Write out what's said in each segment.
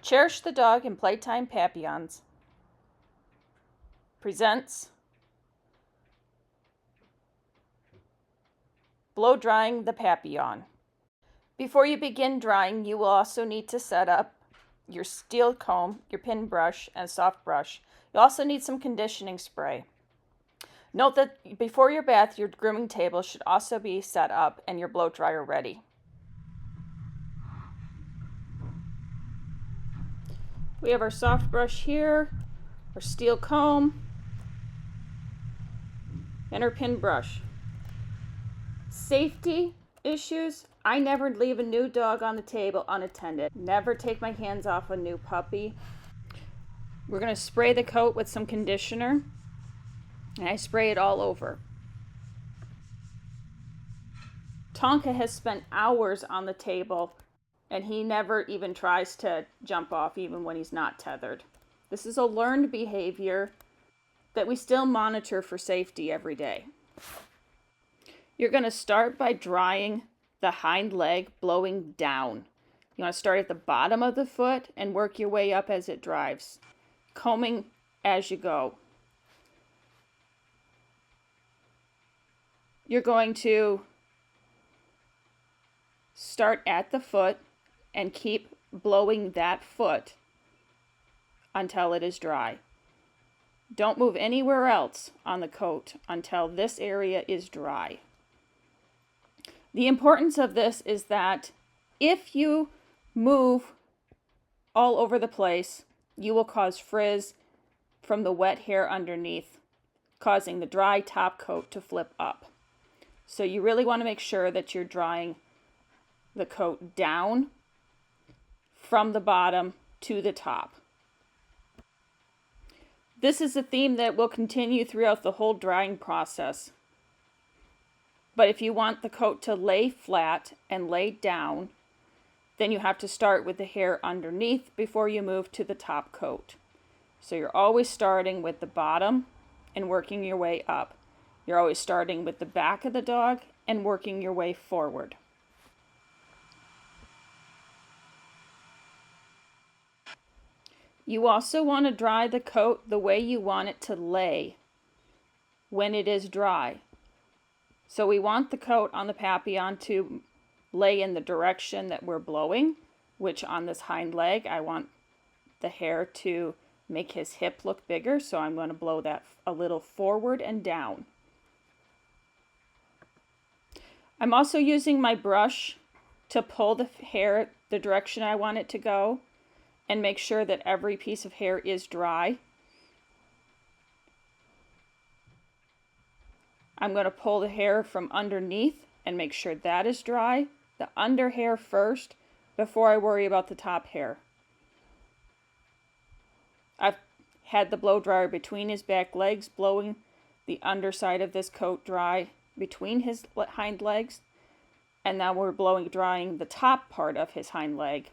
Cherish the Dog and Playtime Papillons presents Blowdrying the Papillon. Before you begin drying, you will also need to set up your steel comb, your pin brush, and soft brush. You also need some conditioning spray. Note that before your bath, your grooming table should also be set up and your blow dryer ready. We have our soft brush here, our steel comb, and our pin brush. Safety issues: I never leave a new dog on the table unattended. Never take my hands off a new puppy. We're going to spray the coat with some conditioner, and I spray it all over. Tonka has spent hours on the table, and he never even tries to jump off even when he's not tethered. This is a learned behavior that we still monitor for safety every day. You're going to start by drying the hind leg, blowing down. You want to start at the bottom of the foot and work your way up as it dries, combing as you go. You're going to start at the foot and keep blowing that foot until it is dry. Don't move anywhere else on the coat until this area is dry. The importance of this is that if you move all over the place, you will cause frizz from the wet hair underneath, causing the dry top coat to flip up. So you really want to make sure that you're drying the coat down from the bottom to the top. This is a theme that will continue throughout the whole drying process. But if you want the coat to lay flat and lay down, then you have to start with the hair underneath before you move to the top coat. So you're always starting with the bottom and working your way up. You're always starting with the back of the dog and working your way forward. You also want to dry the coat the way you want it to lay when it is dry. So we want the coat on the Papillon to lay in the direction that we're blowing, which on this hind leg, I want the hair to make his hip look bigger, so I'm going to blow that a little forward and down. I'm also using my brush to pull the hair the direction I want it to go and make sure that every piece of hair is dry. I'm going to pull the hair from underneath and make sure that is dry. The under hair first before I worry about the top hair. I've had the blow dryer between his back legs, blowing the underside of this coat dry between his hind legs. And now we're drying the top part of his hind leg.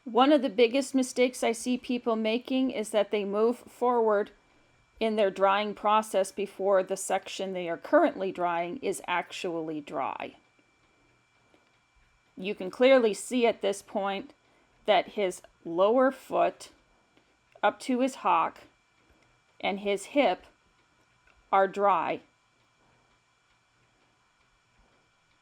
One of the biggest mistakes I see people making is that they move forward in their drying process before the section they are currently drying is actually dry. You can clearly see at this point that his lower foot up to his hock and his hip are dry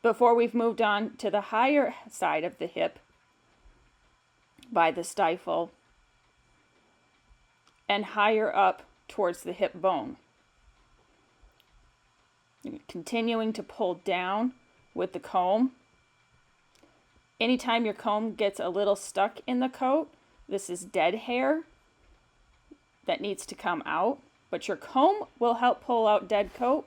before we've moved on to the higher side of the hip by the stifle and higher up towards the hip bone. Continuing to pull down with the comb. Anytime your comb gets a little stuck in the coat, this is dead hair that needs to come out, but your comb will help pull out dead coat.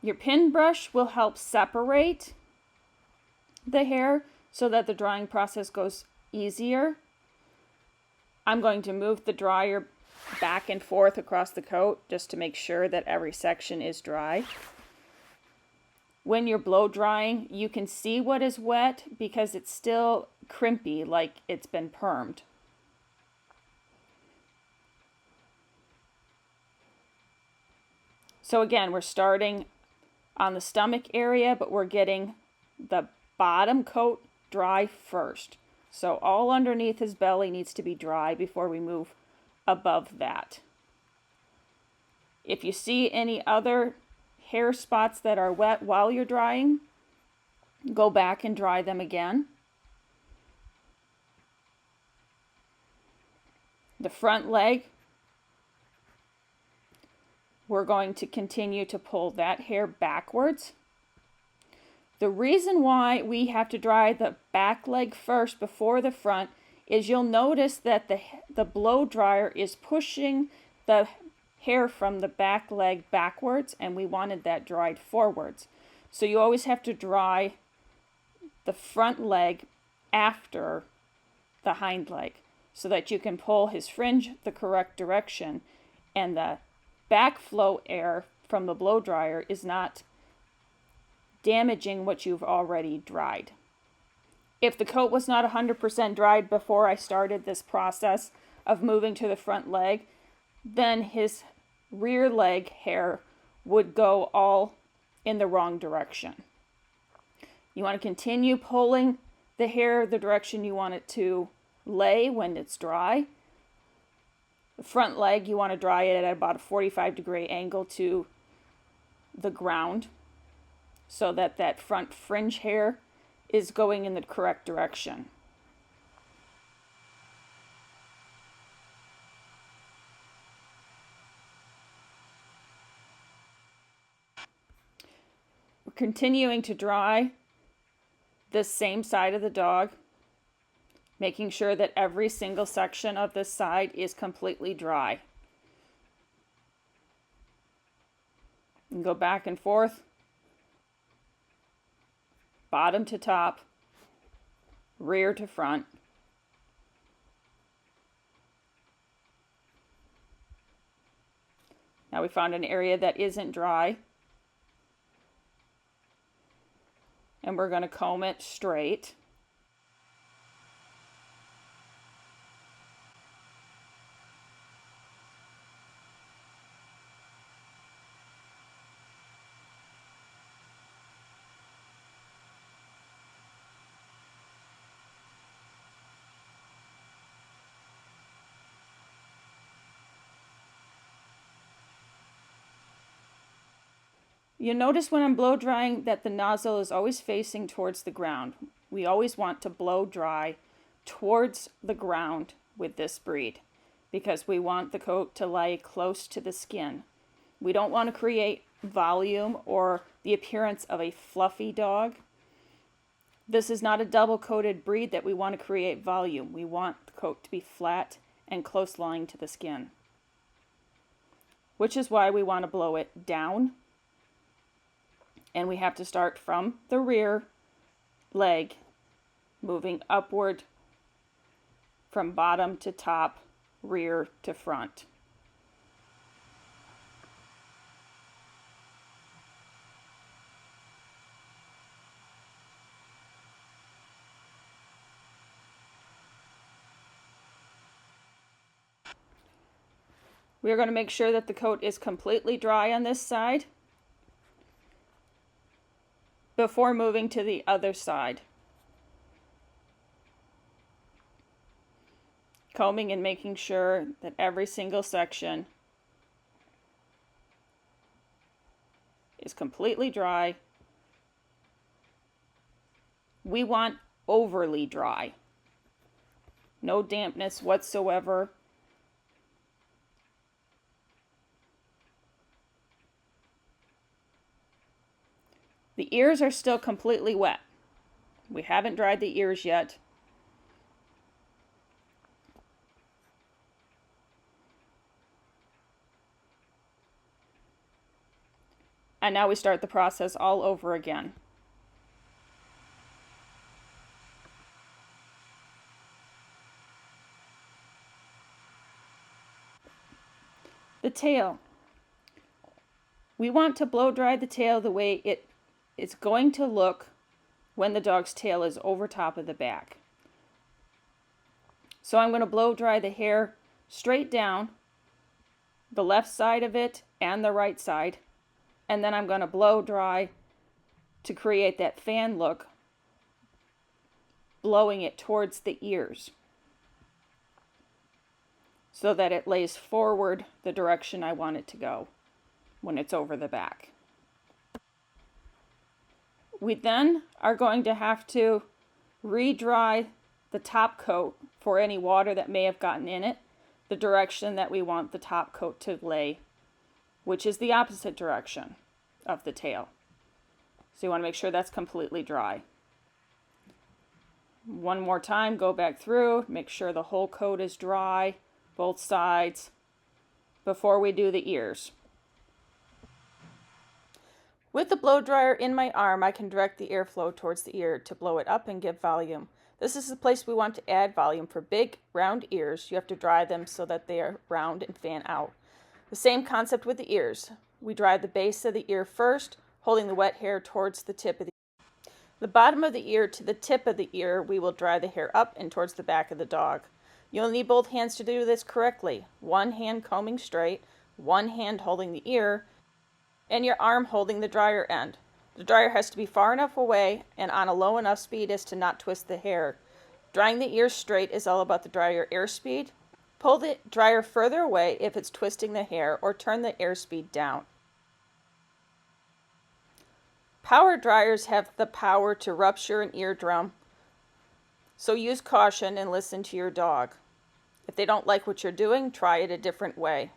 Your pin brush will help separate the hair so that the drying process goes easier, I'm going to move the dryer back and forth across the coat just to make sure that every section is dry. When you're blow drying, you can see what is wet because it's still crimpy, like it's been permed. So again, we're starting on the stomach area, but we're getting the bottom coat dry first. So all underneath his belly needs to be dry before we move above that. If you see any other hair spots that are wet while you're drying, go back and dry them again. The front leg, we're going to continue to pull that hair backwards. The reason why we have to dry the back leg first before the front is you'll notice that the blow dryer is pushing the hair from the back leg backwards, and we wanted that dried forwards. So you always have to dry the front leg after the hind leg so that you can pull his fringe the correct direction, and the backflow air from the blow dryer is not damaging what you've already dried. If the coat was not 100% dried before I started this process of moving to the front leg, then his rear leg hair would go all in the wrong direction. You want to continue pulling the hair the direction you want it to lay when it's dry. The front leg, you want to dry it at about a 45-degree angle to the ground so that that front fringe hair is going in the correct direction. We're continuing to dry this same side of the dog, making sure that every single section of this side is completely dry. And go back and forth, bottom to top, rear to front. Now we found an area that isn't dry, and we're going to comb it straight. You notice when I'm blow drying that the nozzle is always facing towards the ground. We always want to blow dry towards the ground with this breed because we want the coat to lay close to the skin. We don't want to create volume or the appearance of a fluffy dog. This is not a double coated breed that we want to create volume. We want the coat to be flat and close lying to the skin, which is why we want to blow it down. And we have to start from the rear leg, moving upward from bottom to top, rear to front. We are going to make sure that the coat is completely dry on this side before moving to the other side. Combing and making sure that every single section is completely dry. We want overly dry. No dampness whatsoever. The ears are still completely wet. We haven't dried the ears yet. And now we start the process all over again. tail. We want to blow dry the tail the way it's going to look when the dog's tail is over top of the back. So I'm going to blow dry the hair straight down, the left side of it and the right side, and then I'm going to blow dry to create that fan look, blowing it towards the ears so that it lays forward the direction I want it to go when it's over the back. We then are going to have to re-dry the top coat for any water that may have gotten in it, the direction that we want the top coat to lay, which is the opposite direction of the tail. So you want to make sure that's completely dry. One more time, go back through, make sure the whole coat is dry, both sides, before we do the ears. With the blow dryer in my arm, I can direct the airflow towards the ear to blow it up and give volume. This is the place we want to add volume. For big, round ears, you have to dry them so that they are round and fan out. The same concept with the ears. We dry the base of the ear first, holding the wet hair towards the tip of the bottom of the ear to the tip of the ear. We will dry the hair up and towards the back of the dog. You'll need both hands to do this correctly. One hand combing straight, one hand holding the ear, and your arm holding the dryer end. The dryer has to be far enough away and on a low enough speed as to not twist the hair. Drying the ears straight is all about the dryer airspeed. Pull the dryer further away if it's twisting the hair, or turn the airspeed down. Power dryers have the power to rupture an eardrum, so use caution and listen to your dog. If they don't like what you're doing, try it a different way.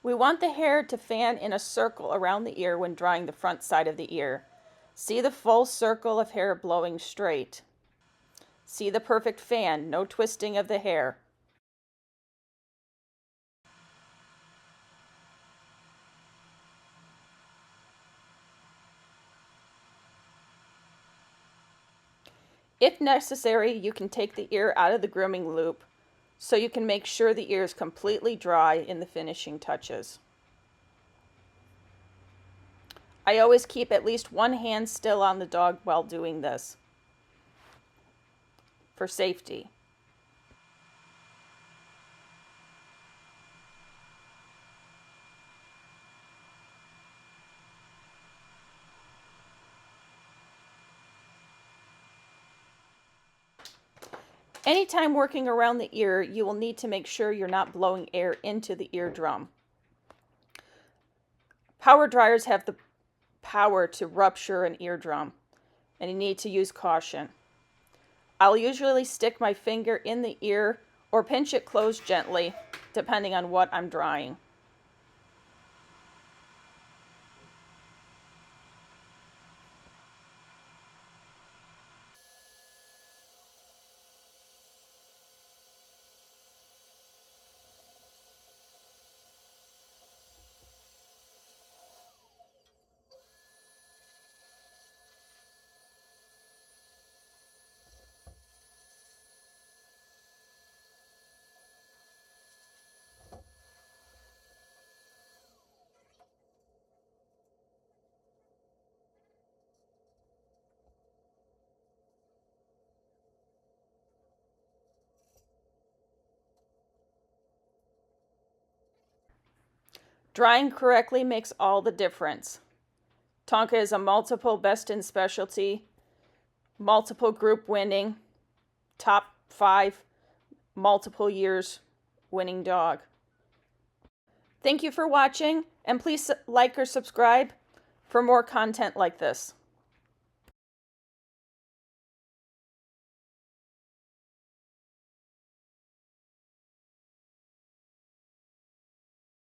We want the hair to fan in a circle around the ear when drying the front side of the ear. See the full circle of hair blowing straight. See the perfect fan, no twisting of the hair. If necessary, you can take the ear out of the grooming loop so you can make sure the ear is completely dry in the finishing touches. I always keep at least one hand still on the dog while doing this for safety. Anytime working around the ear, you will need to make sure you're not blowing air into the eardrum. Power dryers have the power to rupture an eardrum, and you need to use caution. I'll usually stick my finger in the ear or pinch it closed gently, depending on what I'm drying. Drying correctly makes all the difference. Tonka is a multiple best in specialty, multiple group winning, top 5 multiple years winning dog. Thank you for watching, and please like or subscribe for more content like this.